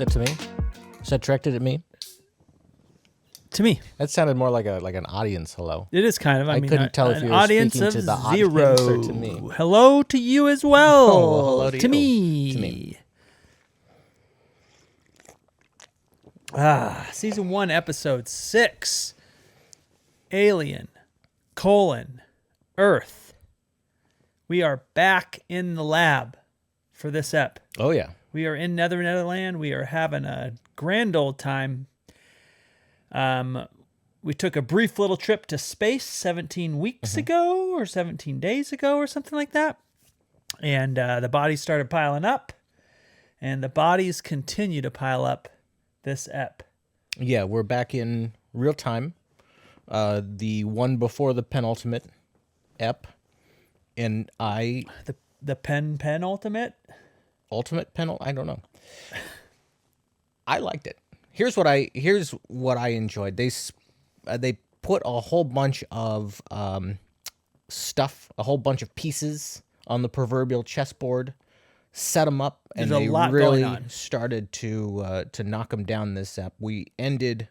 that to me? Is that directed at me? To me. That sounded more like an audience hello. It is kind of. I mean, couldn't tell if an you were audience speaking of to the zero. audience or to me. Hello to you as well. Oh, well, hello to you. Me. To me. Season 1, episode 6. Alien, Earth. We are back in the lab for this ep. Oh, yeah. We are in Netherland. We are having a grand old time. We took a brief little trip to space 17 weeks ago or 17 days ago or something like that. And the bodies started piling up. And the bodies continue to pile up this ep. Yeah, we're back in real time. The one before the penultimate ep. And The penultimate? Ultimate penultimate? I don't know. I liked it. Here's what I enjoyed. They put a whole bunch of stuff, a whole bunch of pieces on the proverbial chessboard, set them up, and There's they a lot really going on. started to knock them down this ep. We ended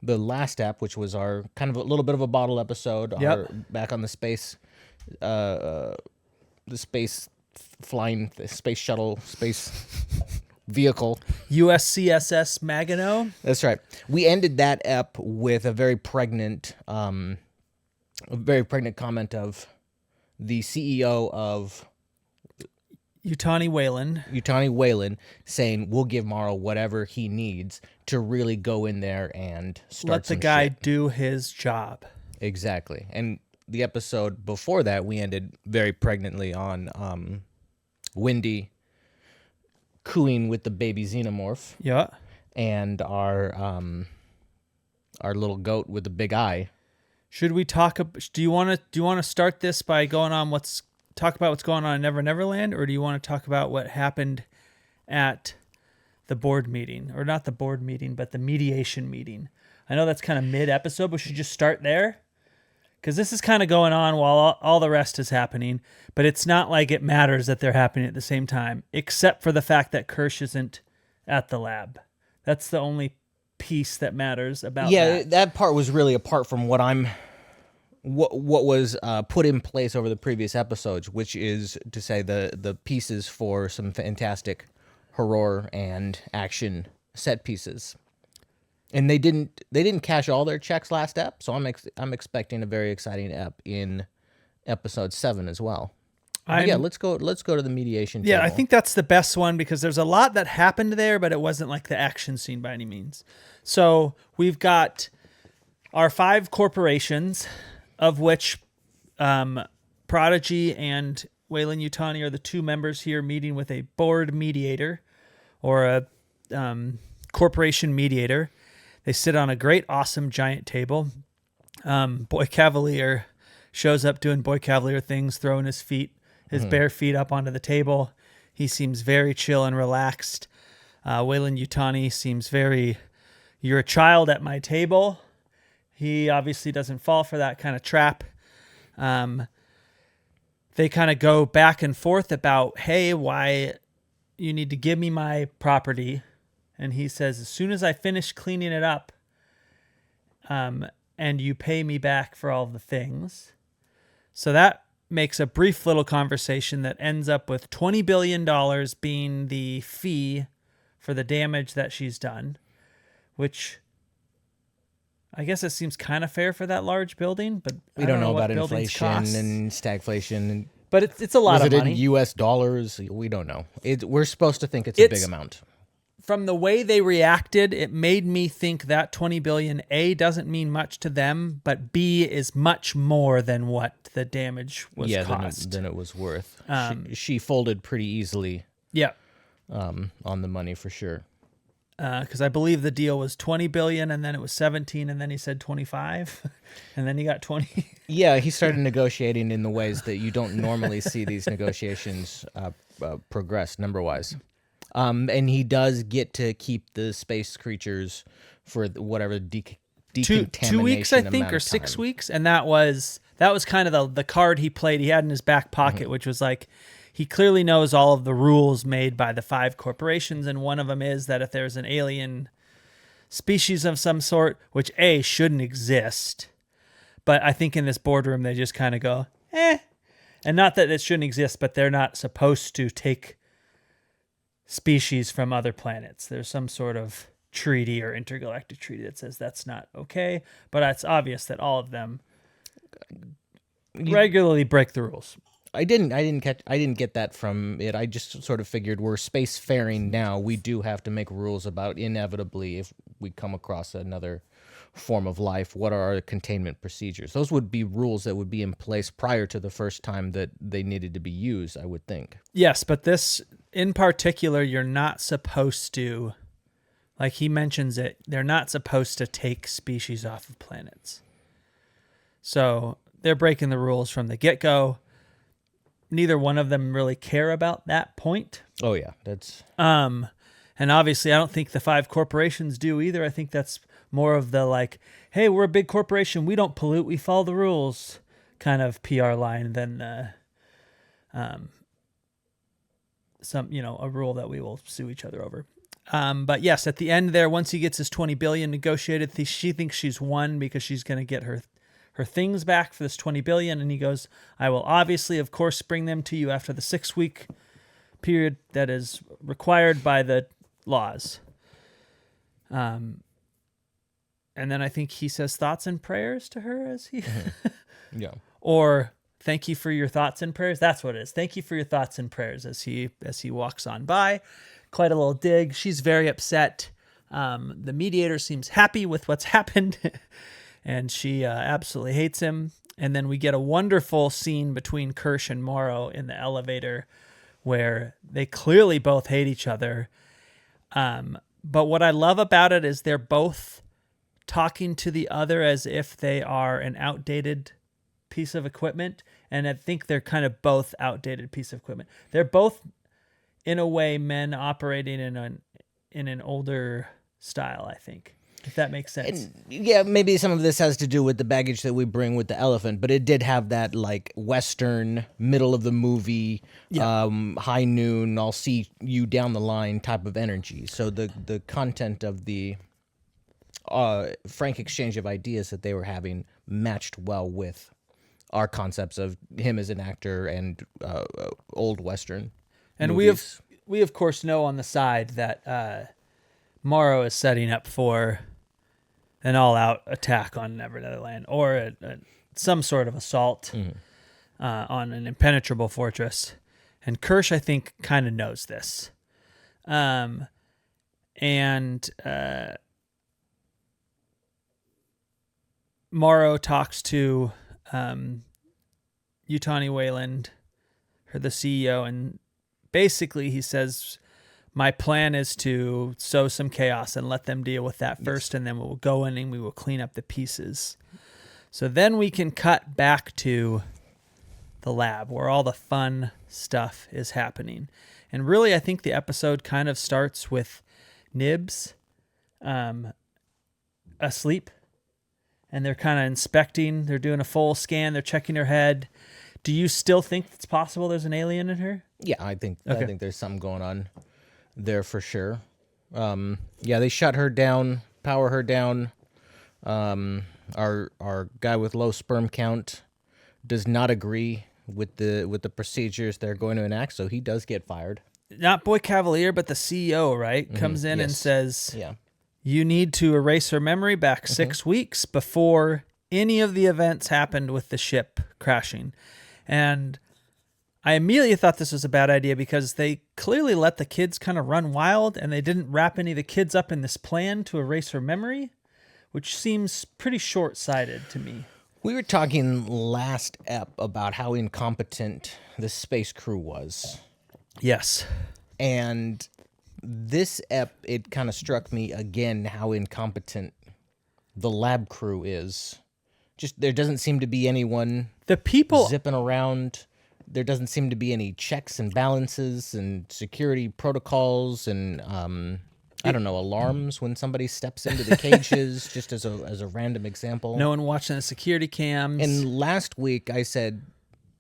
the last ep, which was our kind of a little bit of a bottle episode. Yep. Back on the space, the space shuttle, space vehicle. USCSS Maginot. That's right. We ended that ep with a very pregnant comment of the CEO of Utani Whalen saying, "We'll give Morrow whatever he needs to really go in there and start Let the some guy shit." do his job. Exactly. And the episode before that, we ended very pregnantly on Wendy cooing with the baby xenomorph. Yeah. And our little goat with the big eye. Should we talk? Do you want to start this by going on talk about what's going on in Neverland, or do you want to talk about what happened at the board meeting, or not the board meeting, but the mediation meeting? I know that's kind of mid-episode, but should we just start there? Because this is kind of going on while all the rest is happening, but it's not like it matters that they're happening at the same time, except for the fact that Kirsch isn't at the lab. That's the only piece that matters about that part was really apart from what was put in place over the previous episodes, which is to say the pieces for some fantastic horror and action set pieces. And they didn't cash all their checks last ep, so I'm expecting a very exciting ep in episode 7 as well. Let's go to the mediation Yeah, table. I think that's the best one because there's a lot that happened there, but it wasn't like the action scene by any means. So we've got our 5 corporations, of which Prodigy and Wayland Yutani are the 2 members here meeting with a board mediator or a corporation mediator. They sit on a great, awesome, giant table. Boy Cavalier shows up doing Boy Cavalier things, throwing his bare feet up onto the table. He seems very chill and relaxed. Wayland Yutani seems very, "You're a child at my table." He obviously doesn't fall for that kind of trap. They kind of go back and forth about, hey, why you need to give me my property. And he says, as soon as I finish cleaning it up, and you pay me back for all the things. So that makes a brief little conversation that ends up with $20 billion being the fee for the damage that she's done, which I guess it seems kind of fair for that large building, but we don't know what about buildings inflation cost. and stagflation. But it's a lot of Was it money. in U.S. dollars? We don't know. We're supposed to think it's a big amount. From the way they reacted, it made me think that $20 billion, A, doesn't mean much to them, but B, is much more than what the damage was cost. Than it was worth. She folded pretty easily. Yeah. On the money for sure. Because I believe the deal was $20 billion, and then it was 17, and then he said 25, and then he got 20. Yeah, he started negotiating in the ways that you don't normally see these negotiations progress number-wise. And he does get to keep the space creatures for whatever decontamination 2 weeks, I think, or 6 weeks, and that was kind of the card he played. He had in his back pocket, which was like, he clearly knows all of the rules made by the 5 corporations, and one of them is that if there's an alien species of some sort, which shouldn't exist, but I think in this boardroom they just kind of go, and not that it shouldn't exist, but they're not supposed to take species from other planets. There's some sort of treaty or intergalactic treaty that says that's not okay, but it's obvious that all of them regularly break the rules. I didn't get that from it. I just sort of figured we're spacefaring now. We do have to make rules about inevitably if we come across another form of life, what are our containment procedures? Those would be rules that would be in place prior to the first time that they needed to be used, I would think. Yes, but this in particular, you're not supposed to, like he mentions it, they're not supposed to take species off of planets. So they're breaking the rules from the get-go. Neither one of them really care about that point. Oh yeah, that's and obviously I don't think the 5 corporations do either. I think that's more of the like, hey, we're a big corporation, we don't pollute, we follow the rules kind of PR line than a rule that we will sue each other over. But yes, at the end there, once he gets his $20 billion negotiated, she thinks she's won because she's going to get her things back for this $20 billion. And he goes, I will obviously, of course, bring them to you after the 6-week period that is required by the laws. And then I think he says thoughts and prayers to her as he, yeah. Or thank you for your thoughts and prayers. That's what it is. Thank you for your thoughts and prayers as he walks on by. Quite a little dig. She's very upset. The mediator seems happy with what's happened, and she absolutely hates him. And then we get a wonderful scene between Kirsch and Morrow in the elevator where they clearly both hate each other. But what I love about it is they're both talking to the other as if they are an outdated piece of equipment. And I think they're kind of both outdated piece of equipment. They're both, in a way, men operating in an older style, I think, if that makes sense. And, yeah, maybe some of this has to do with the baggage that we bring with the elephant, but it did have that like Western, middle of the movie, high noon, I'll see you down the line type of energy. So the content of the frank exchange of ideas that they were having matched well with our concepts of him as an actor and old Western and movies. we of course know on the side that Morrow is setting up for an all-out attack on Never Never Land, or some sort of assault on an impenetrable fortress. And Kirsch, I think, kind of knows this. Morrow talks to Yutani Wayland, the CEO, and basically he says, my plan is to sow some chaos and let them deal with that first, and then we'll go in and we will clean up the pieces. So then we can cut back to the lab where all the fun stuff is happening. And really, I think the episode kind of starts with Nibs asleep, and they're kind of inspecting. They're doing a full scan. They're checking her head. Do you still think it's possible there's an alien in her? Yeah, I think there's something going on there for sure. They shut her down, power her down. Our guy with low sperm count does not agree with the procedures they're going to enact, so he does get fired. Not Boy Cavalier, but the CEO, right? Comes in and says, you need to erase her memory back 6 weeks before any of the events happened with the ship crashing. And I immediately thought this was a bad idea because they clearly let the kids kind of run wild, and they didn't wrap any of the kids up in this plan to erase her memory, which seems pretty short-sighted to me. We were talking last ep about how incompetent the space crew was. Yes. And this ep, it kind of struck me again how incompetent the lab crew is. Just there doesn't seem to be anyone zipping around. There doesn't seem to be any checks and balances and security protocols and alarms when somebody steps into the cages, just as a random example. No one watching the security cams. And last week I said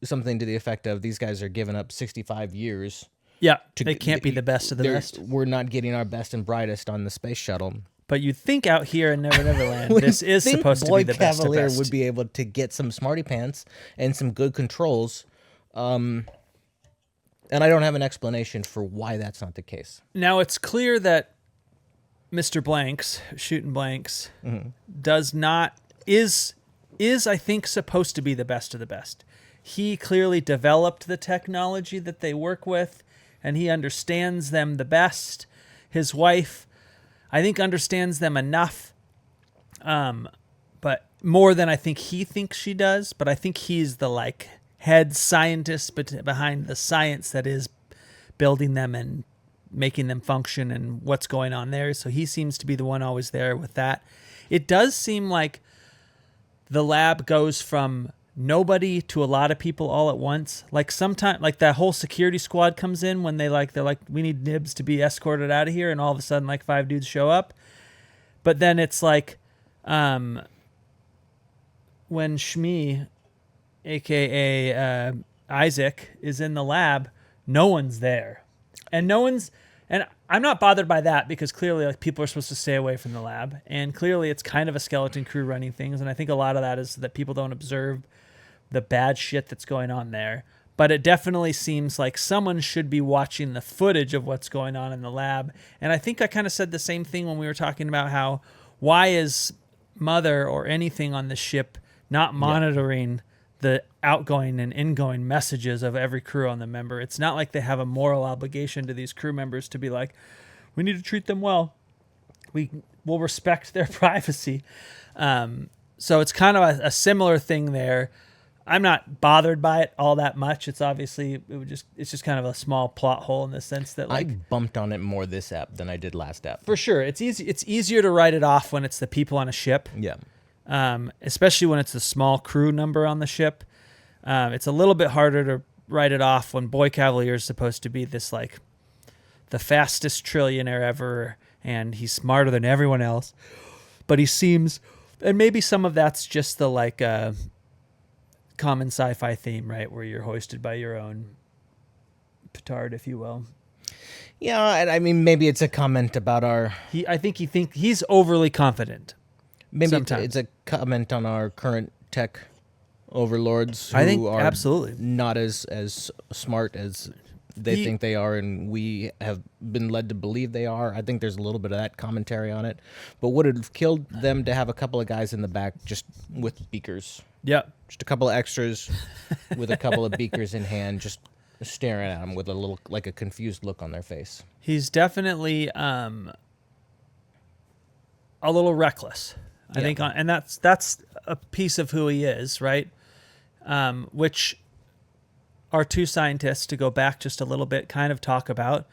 something to the effect of these guys are giving up 65 years. Yeah, they can't be the best of the best. We're not getting our best and brightest on the space shuttle. But you'd think out here in Never Never Land, Would this is think supposed to be Boyd the best of Cavalier best. would be able to get some smarty pants and some good controls. And I don't have an explanation for why that's not the case. Now, it's clear that Mr. Blanks, Shooting Blanks, does not, is I think, supposed to be the best of the best. He clearly developed the technology that they work with, and he understands them the best. His wife, I think, understands them enough, but more than I think he thinks she does. But I think he's the like head scientist behind the science that is building them and making them function and what's going on there. So he seems to be the one always there with that. It does seem like the lab goes from nobody to a lot of people all at once. Like sometimes, like that whole security squad comes in when they're like, we need Nibs to be escorted out of here, and all of a sudden like 5 dudes show up. But then it's like, when Shmi, aka Isaac, is in the lab, no one's there, and I'm not bothered by that because clearly like people are supposed to stay away from the lab, and clearly it's kind of a skeleton crew running things, and I think a lot of that is that people don't observe the bad shit that's going on there. But it definitely seems like someone should be watching the footage of what's going on in the lab. And I think I kind of said the same thing when we were talking about why is Mother or anything on the ship not monitoring the outgoing and ingoing messages of every crew on the member. It's not like they have a moral obligation to these crew members to be like, we need to treat them well. We will respect their privacy. So it's kind of a similar thing there. I'm not bothered by it all that much. It's obviously it's just kind of a small plot hole in the sense that like I bumped on it more this app than I did last app. For sure. It's easier to write it off when it's the people on a ship. Yeah. Especially when it's the small crew number on the ship. It's a little bit harder to write it off when Boy Cavalier is supposed to be this like the fastest trillionaire ever, and he's smarter than everyone else. But he seems, and maybe some of that's just the like common sci-fi theme, right, where you're hoisted by your own petard, if you will. Yeah, and I mean maybe it's a comment about our. I think he's overly confident. Maybe it's a comment on our current tech overlords who I think are absolutely not as smart as they think they are, and we have been led to believe they are. I think there's a little bit of that commentary on it. But would it have killed them to have a couple of guys in the back just with beakers? Yeah. Just a couple of extras with a couple of beakers in hand, just staring at them with a little, like a confused look on their face. He's definitely a little reckless, I think, and that's a piece of who he is, right? Which our two scientists, to go back just a little bit, kind of talk about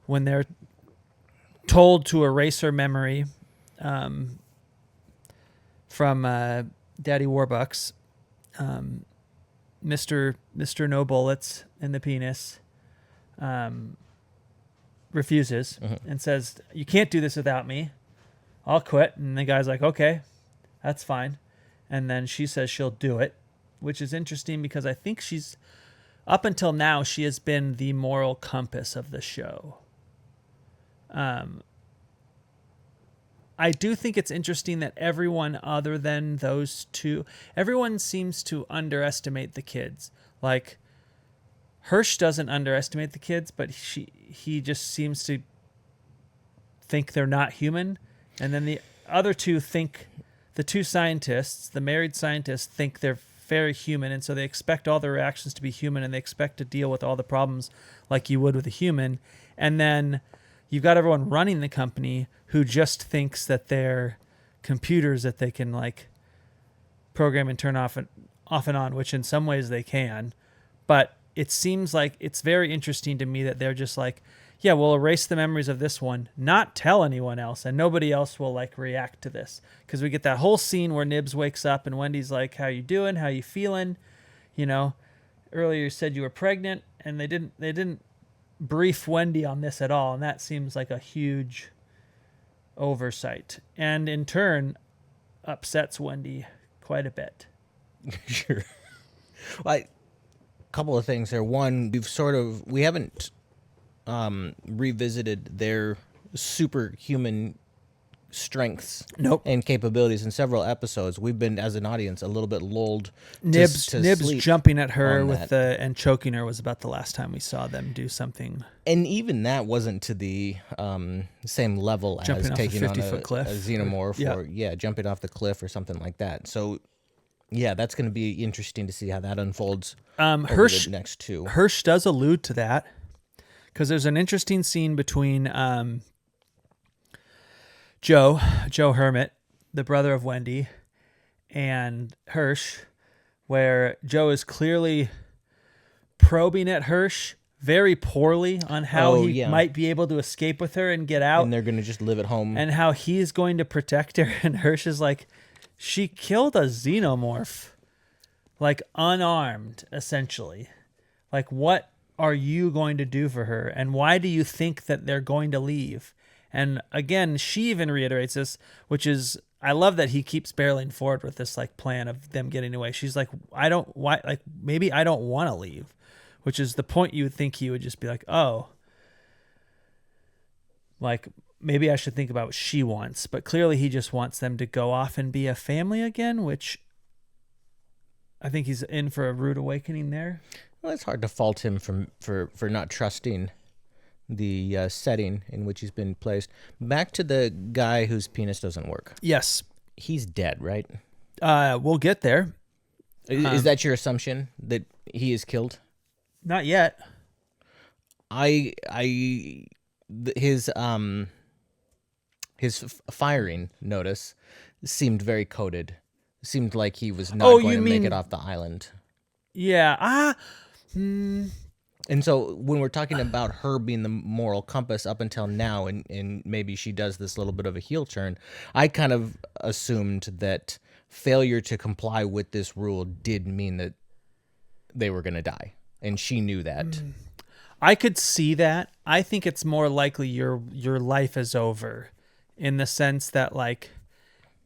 when they're told to erase her memory from Daddy Warbucks. Mr. No Bullets in the penis refuses and says, "You can't do this without me. I'll quit." And the guy's like, "Okay, that's fine." And then she says she'll do it, which is interesting because I think she's, up until now, she has been the moral compass of the show. I do think it's interesting that everyone other than those two, everyone seems to underestimate the kids. Like, Hirsch doesn't underestimate the kids, but he just seems to think they're not human. And then the other two think, the two scientists, the married scientists, think they're very human, and so they expect all their reactions to be human, and they expect to deal with all the problems like you would with a human. And then you've got everyone running the company who just thinks that they're computers that they can like program and turn off and on, which in some ways they can. But it seems like it's very interesting to me that they're just like, yeah, we'll erase the memories of this one, not tell anyone else, and nobody else will like react to this. Because we get that whole scene where Nibs wakes up and Wendy's like, "How you doing? How you feeling? You know, earlier you said you were pregnant," and they didn't brief Wendy on this at all, and that seems like a huge oversight, and in turn upsets Wendy quite a bit. Sure. Well, couple of things there. One, we haven't revisited their superhuman strengths Nope. and capabilities in several episodes. We've been, as an audience, a little bit lulled Nibs to sleep jumping at her on with that. and choking her was about the last time we saw them do something. And even that wasn't to the same level Jumping as off a taking on 50-foot cliff. a xenomorph Yeah. or jumping off the cliff or something like that. So yeah, that's going to be interesting to see how that unfolds over the next two. Hirsch does allude to that because there's an interesting scene between Joe Hermit, the brother of Wendy, and Hirsch, where Joe is clearly probing at Hirsch very poorly on how he might be able to escape with her and get out. And they're going to just live at home. And how he is going to protect her. And Hirsch is like, she killed a xenomorph, like unarmed, essentially. Like, what are you going to do for her? And why do you think that they're going to leave? And again, she even reiterates this, which is, I love that he keeps barreling forward with this like plan of them getting away. She's like, maybe I don't want to leave, which is the point you would think he would just be like, oh, like, maybe I should think about what she wants. But clearly he just wants them to go off and be a family again, which I think he's in for a rude awakening there. Well, it's hard to fault him for not trusting the setting in which he's been placed. Back to the guy whose penis doesn't work. Yes. He's dead, right? We'll get there. Is that your assumption, that he is killed? Not yet. His firing notice seemed very coded. Seemed like he was not going to make it off the island. Yeah. And so when we're talking about her being the moral compass up until now, and maybe she does this little bit of a heel turn, I kind of assumed that failure to comply with this rule did mean that they were going to die. And she knew that. I could see that. I think it's more likely your life is over, in the sense that, like,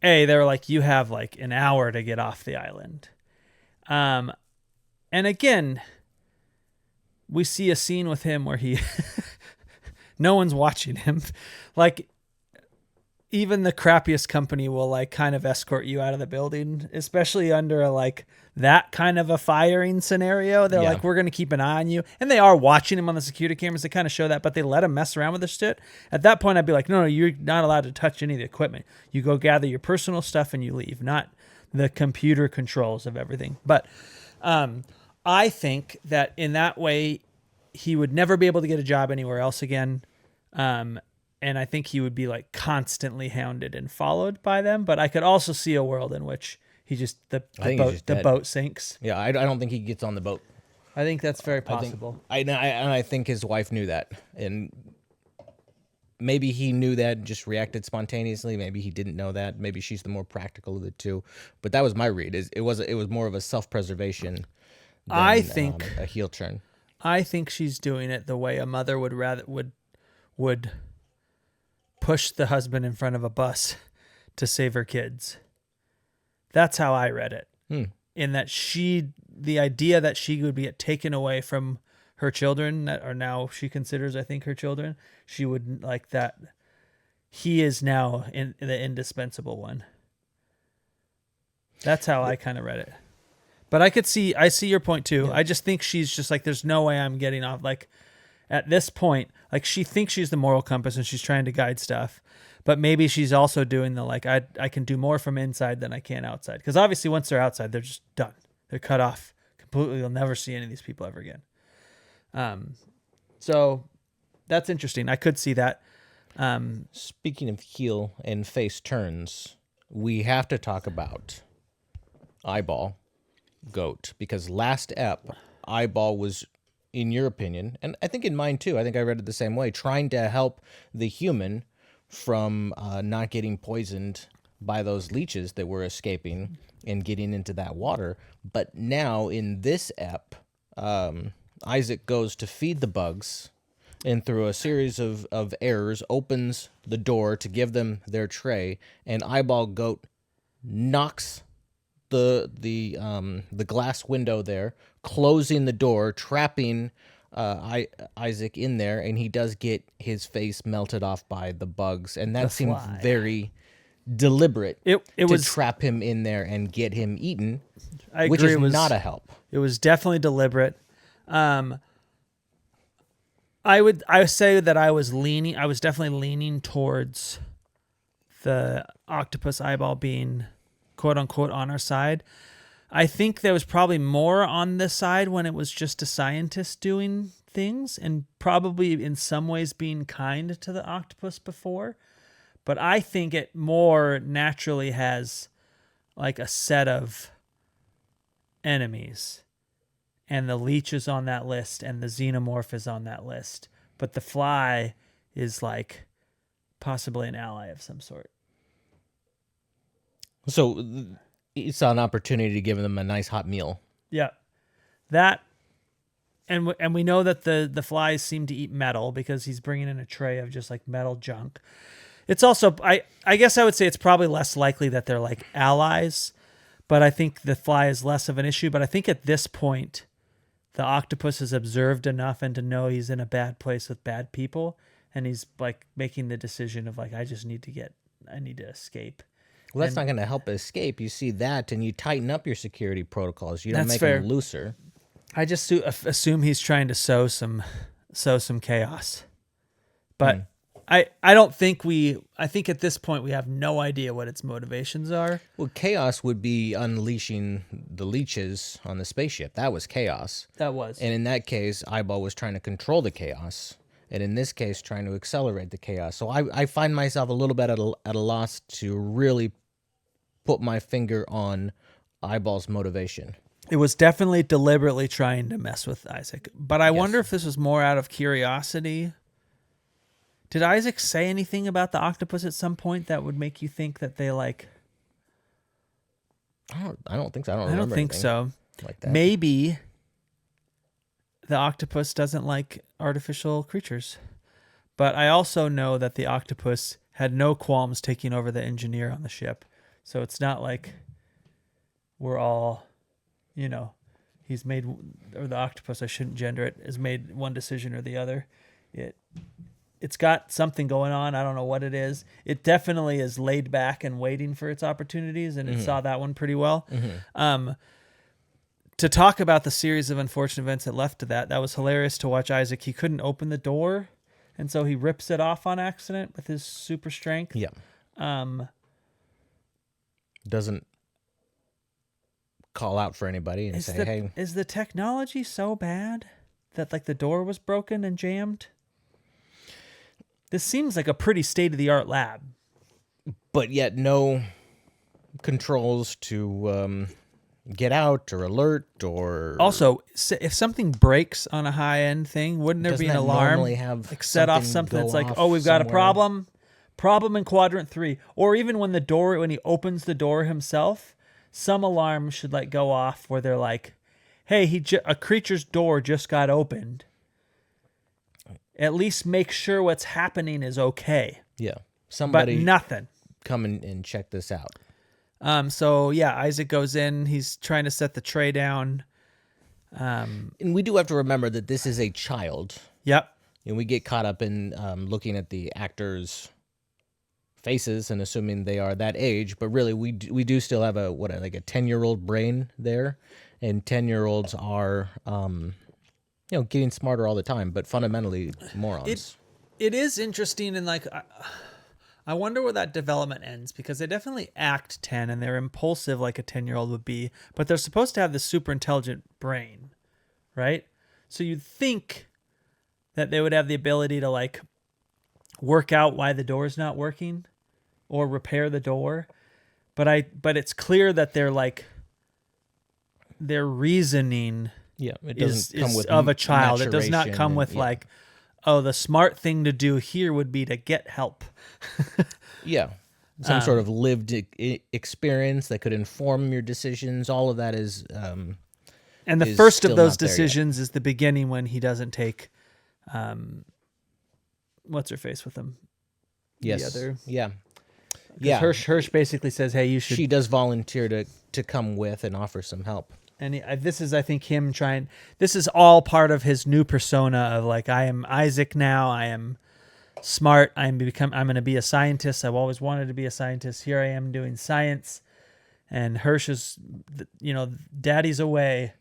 they're like, you have like an hour to get off the island. And again, we see a scene with him where no one's watching him. Like, even the crappiest company will like kind of escort you out of the building, especially under like that kind of a firing scenario. They're like, we're going to keep an eye on you. And they are watching him on the security cameras. They kind of show that, but they let him mess around with the shit. At that point, I'd be like, no, you're not allowed to touch any of the equipment. You go gather your personal stuff and you leave, not the computer controls of everything. But I think that in that way, he would never be able to get a job anywhere else again. And I think he would be like constantly hounded and followed by them. But I could also see a world in which he just the boat sinks. Yeah, I don't think he gets on the boat. I think that's very possible. I think his wife knew that, and maybe he knew that and just reacted spontaneously. Maybe he didn't know that. Maybe she's the more practical of the two. But that was my read. It was more of a self-preservation than, I think a heel turn. I think she's doing it the way a mother would push the husband in front of a bus to save her kids. That's how I read it. In that the idea that she would be taken away from her children that are now she considers, I think, her children, she would like that. He is now the indispensable one. That's how I kind of read it. But I see your point too. Yeah. I just think she's just like, there's no way I'm getting off. Like, at this point, like, she thinks she's the moral compass and she's trying to guide stuff, but maybe she's also doing the, like, I can do more from inside than I can outside. Because obviously once they're outside, they're just done. They're cut off completely. You'll never see any of these people ever again. So that's interesting. I could see that. Speaking of heel and face turns, we have to talk about Eyeball Goat, because last ep, Eyeball was, in your opinion, and I think in mine too, I think I read it the same way, trying to help the human from not getting poisoned by those leeches that were escaping and getting into that water. But now in this ep, Isaac goes to feed the bugs, and through a series of errors opens the door to give them their tray, and Eyeball Goat knocks the glass window there, closing the door, trapping Isaac in there, and he does get his face melted off by the bugs, and that seemed fly. very deliberate It to was trap him in there and get him eaten, I which agree, is it was not a help. It was definitely deliberate. I would say that I was definitely leaning towards the octopus eyeball being quote unquote on our side. I think there was probably more on this side when it was just a scientist doing things and probably in some ways being kind to the octopus before. But I think it more naturally has like a set of enemies. And the leech is on that list and the xenomorph is on that list. But the fly is like possibly an ally of some sort. So it's an opportunity to give them a nice hot meal. Yeah. That, and we know that the flies seem to eat metal because he's bringing in a tray of just like metal junk. It's also, I guess I would say it's probably less likely that they're like allies, but I think the fly is less of an issue. But I think at this point, the octopus is observed enough and to know he's in a bad place with bad people. And he's like making the decision of like, I need to escape. Well, that's not going to help escape. You see that, and you tighten up your security protocols. You don't That's make fair. them looser. I just assume he's trying to sow some chaos. But I don't think I think at this point we have no idea what its motivations are. Well, chaos would be unleashing the leeches on the spaceship. That was chaos. That was. And in that case, Eyeball was trying to control the chaos. And in this case, trying to accelerate the chaos. So I find myself a little bit at a loss to really put my finger on Eyeball's motivation. It was definitely deliberately trying to mess with Isaac. But I wonder if this was more out of curiosity. Did Isaac say anything about the octopus at some point that would make you think that they like... I don't think so. I don't think so. Like that. Maybe the octopus doesn't like artificial creatures. But I also know that the octopus had no qualms taking over the engineer on the ship. So it's not like we're all, he's made, or the octopus, I shouldn't gender it, has made one decision or the other. It's got something going on. I don't know what it is. It definitely is laid back and waiting for its opportunities, and it saw that one pretty well. To talk about the series of unfortunate events that led to that was hilarious to watch Isaac. He couldn't open the door, and so he rips it off on accident with his super strength. Yeah. Doesn't call out for anybody and say, hey. Is the technology so bad that like the door was broken and jammed? This seems like a pretty state-of-the-art lab. But yet no controls to get out or alert or... Also, if something breaks on a high-end thing, wouldn't there be an alarm? Have set off something that's like, oh, we've got a problem. Problem in quadrant 3. Or even when he opens the door himself, some alarm should like go off where they're like, hey, a creature's door just got opened. At least make sure what's happening is okay. Yeah. Somebody but nothing. Come and check this out. So yeah, Isaac goes in, he's trying to set the tray down. And we do have to remember that this is a child. Yep. And we get caught up in looking at the actors' faces and assuming they are that age, but really we do still have a 10-year-old brain there, and 10-year-olds are getting smarter all the time, but fundamentally morons. It is interesting, and like I wonder where that development ends, because they definitely act 10 and they're impulsive like a 10-year-old would be, but they're supposed to have this super intelligent brain, right? So you'd think that they would have the ability to like work out why the door's not working or repair the door. But it's clear that their reasoning it doesn't come with of a child. It does not come with like, oh, the smart thing to do here would be to get help. Some sort of lived experience that could inform your decisions. All of that is and the first of those decisions is the beginning when he doesn't take what's her face with him. Yes. The other. Yeah. Yeah. Hirsch basically says, "Hey, you should." She does volunteer to come with and offer some help. And this is, I think, him trying. This is all part of his new persona of like, I am Isaac now. I am smart. I'm going to be a scientist. I've always wanted to be a scientist. Here I am doing science. And Hirsch is, Daddy's away,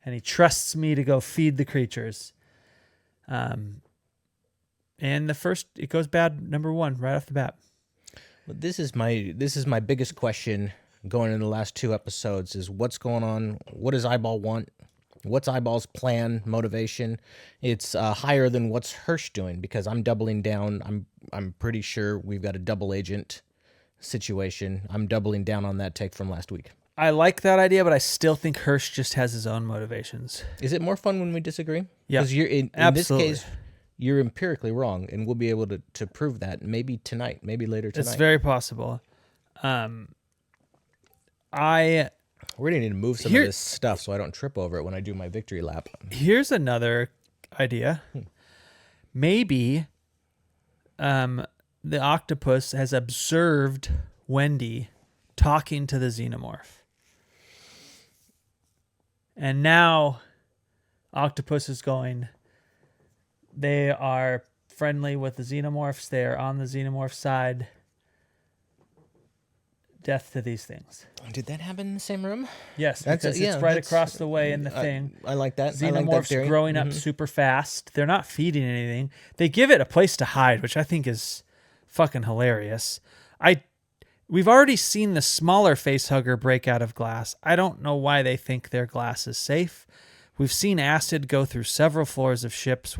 and he trusts me to go feed the creatures. And it goes bad. Number one, right off the bat. But this is my biggest question going in the last 2 episodes is what's going on? What does Eyeball want? What's Eyeball's plan, motivation? It's higher than what's Hirsch doing, because I'm doubling down. I'm pretty sure we've got a double agent situation. I'm doubling down on that take from last week. I like that idea, but I still think Hirsch just has his own motivations. Is it more fun when we disagree? Yeah, because you're in this absolutely. case, you're empirically wrong, and we'll be able to prove that maybe tonight, maybe later tonight. It's very possible. We're gonna need to move some of this stuff so I don't trip over it when I do my victory lap. Here's another idea. Maybe the octopus has observed Wendy talking to the xenomorph. And now octopus is going, they are friendly with the xenomorphs. They are on the xenomorph side. Death to these things. Did that happen in the same room? Yes, because it's right across the way in the thing. I like that. Xenomorphs growing up super fast. They're not feeding anything. They give it a place to hide, which I think is fucking hilarious. We've already seen the smaller facehugger break out of glass. I don't know why they think their glass is safe. We've seen acid go through several floors of ships.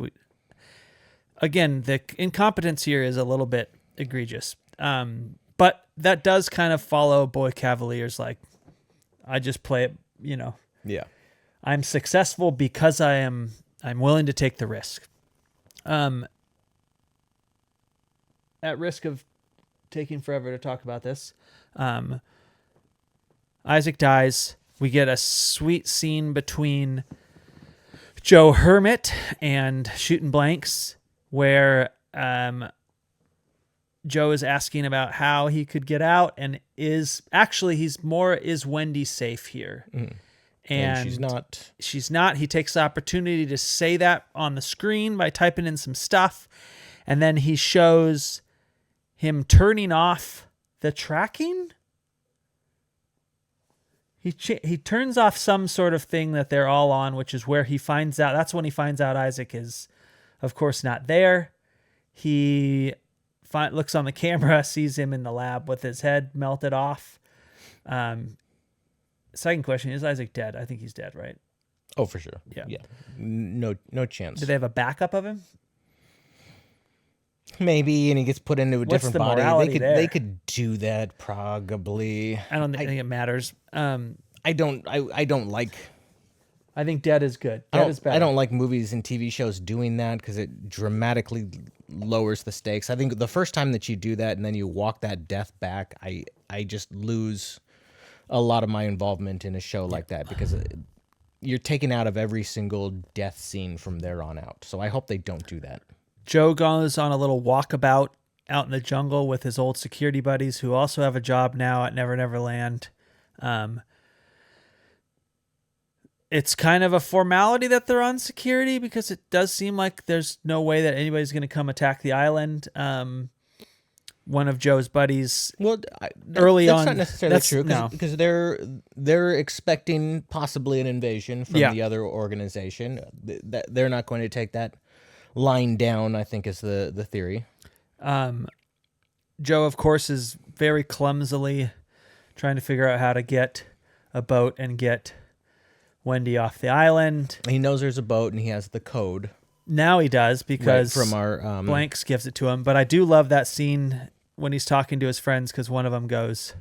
Again, the incompetence here is a little bit egregious. But that does kind of follow Boy Cavalier's, like, I just play it, Yeah. I'm successful because I'm willing to take the risk. At risk of taking forever to talk about this, Isaac dies. We get a sweet scene between Joe Hermit and Shooting Blanks where Joe is asking about how he could get out, and is Wendy safe here? Mm. And she's not. He takes the opportunity to say that on the screen by typing in some stuff, and then he shows him turning off the tracking. He turns off some sort of thing that they're all on, which is where he finds out. That's when he finds out Isaac is, of course, not there. He looks on the camera, sees him in the lab with his head melted off. Second question, is Isaac dead? I think he's dead, right? Oh, for sure. Yeah. No chance. Do they have a backup of him? Maybe, and he gets put into a different the body. morality there? They could do that probably. I don't think it matters. I don't like. I think dead is good. Dead is better. I don't like movies and TV shows doing that because it dramatically lowers the stakes. I think the first time that you do that and then you walk that death back, I just lose a lot of my involvement in a show like that because you're taken out of every single death scene from there on out. So I hope they don't do that. Joe goes on a little walkabout out in the jungle with his old security buddies who also have a job now at Never Never Land. It's kind of a formality that they're on security because it does seem like there's no way that anybody's going to come attack the island. One of Joe's buddies, early on, that's not necessarily true because they're expecting possibly an invasion from the other organization. They're not going to take that line down, I think, is the theory. Joe, of course, is very clumsily trying to figure out how to get a boat and get Wendy off the island. He knows there's a boat and he has the code. Now he does because from our Blanks gives it to him. But I do love that scene when he's talking to his friends because one of them goes,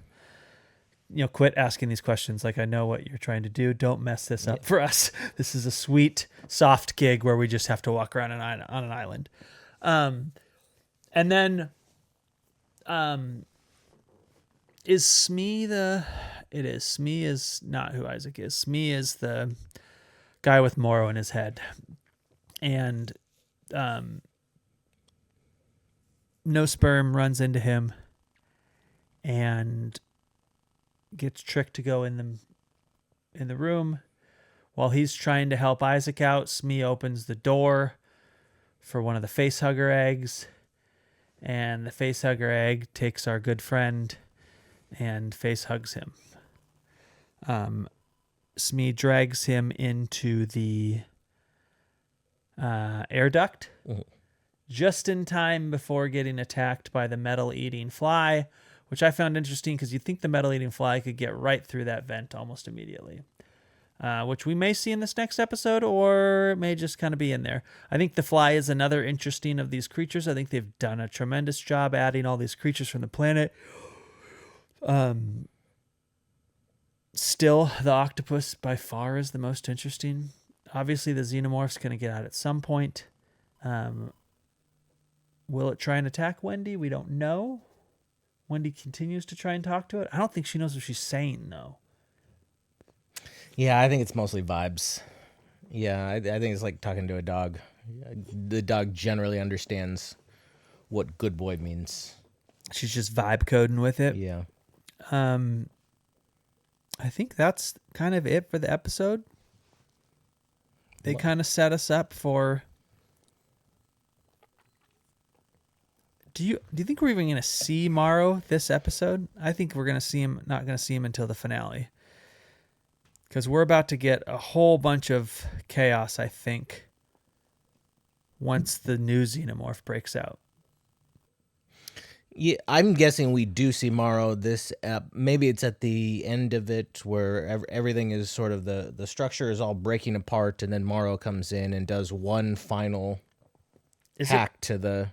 quit asking these questions. Like, I know what you're trying to do. Don't mess this up for us. This is a sweet, soft gig where we just have to walk around on an island. And then is Smee It is. Smee is not who Isaac is. Smee is the guy with Morrow in his head. And No Sperm runs into him. and gets tricked to go in the room. While he's trying to help Isaac out, Smee opens the door for one of the facehugger eggs, and the facehugger egg takes our good friend and facehugs him. Smee drags him into the air duct just in time before getting attacked by the metal-eating fly, which I found interesting because you'd think the metal-eating fly could get right through that vent almost immediately. Which we may see in this next episode, or it may just kind of be in there. I think the fly is another interesting of these creatures. I think they've done a tremendous job adding all these creatures from the planet. Still, the octopus by far is the most interesting. Obviously, the xenomorph's going to get out at some point. Will it try and attack Wendy? We don't know. Wendy continues to try and talk to it. I don't think she knows what she's saying, though. Yeah, I think it's mostly vibes. Yeah, I think it's like talking to a dog. The dog generally understands what good boy means. She's just vibe coding with it. Yeah. I think that's kind of it for the episode. They kind of set us up for... Do you think we're even going to see Morrow this episode? I think we're going to see him, not going to see him until the finale. Because we're about to get a whole bunch of chaos, I think, once the new xenomorph breaks out. Yeah, I'm guessing we do see Morrow this maybe it's at the end of it where everything is sort of the structure is all breaking apart, and then Morrow comes in and does one final hack to the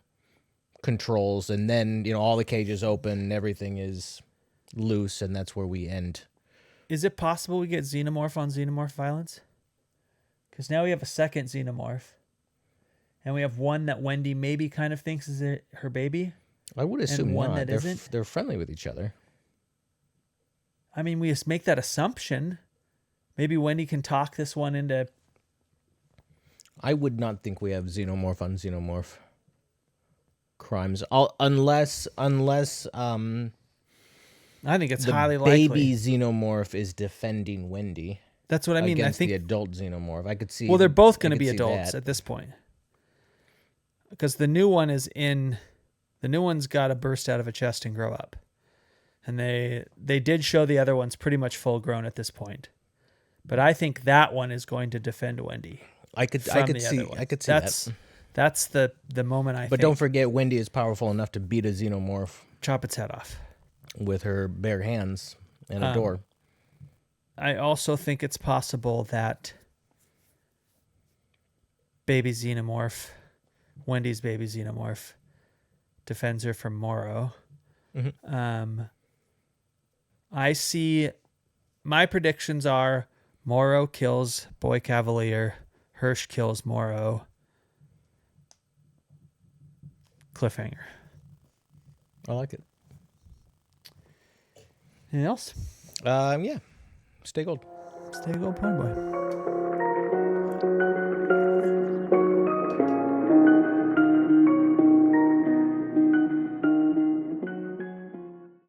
controls, and then all the cages open and everything is loose, and that's where we end. Is it possible we get xenomorph on xenomorph violence? Because now we have a second xenomorph, and we have one that Wendy maybe kind of thinks is her baby. I would assume one not. that isn't. They're friendly with each other. I mean, we just make that assumption. Maybe Wendy can talk this one into... I would not think we have xenomorph on xenomorph crimes, unless I think it's the highly likely. baby xenomorph is defending Wendy. That's what I mean. Against I think the adult xenomorph. I could see. Well, they're both going to be adults at this point, because the new one is in. The new one's got to burst out of a chest and grow up, and they did show the other one's pretty much full grown at this point, but I think that one is going to defend Wendy. I could see that. That's the moment I think. But don't forget, Wendy is powerful enough to beat a xenomorph. Chop its head off. With her bare hands and a door. I also think it's possible that baby xenomorph, Wendy's baby xenomorph, defends her from Morrow. Mm-hmm. I see... My predictions are Morrow kills Boy Cavalier, Hirsch kills Morrow, cliffhanger. I like it. Anything else? Yeah. Stay gold. Stay gold, Pony Boy.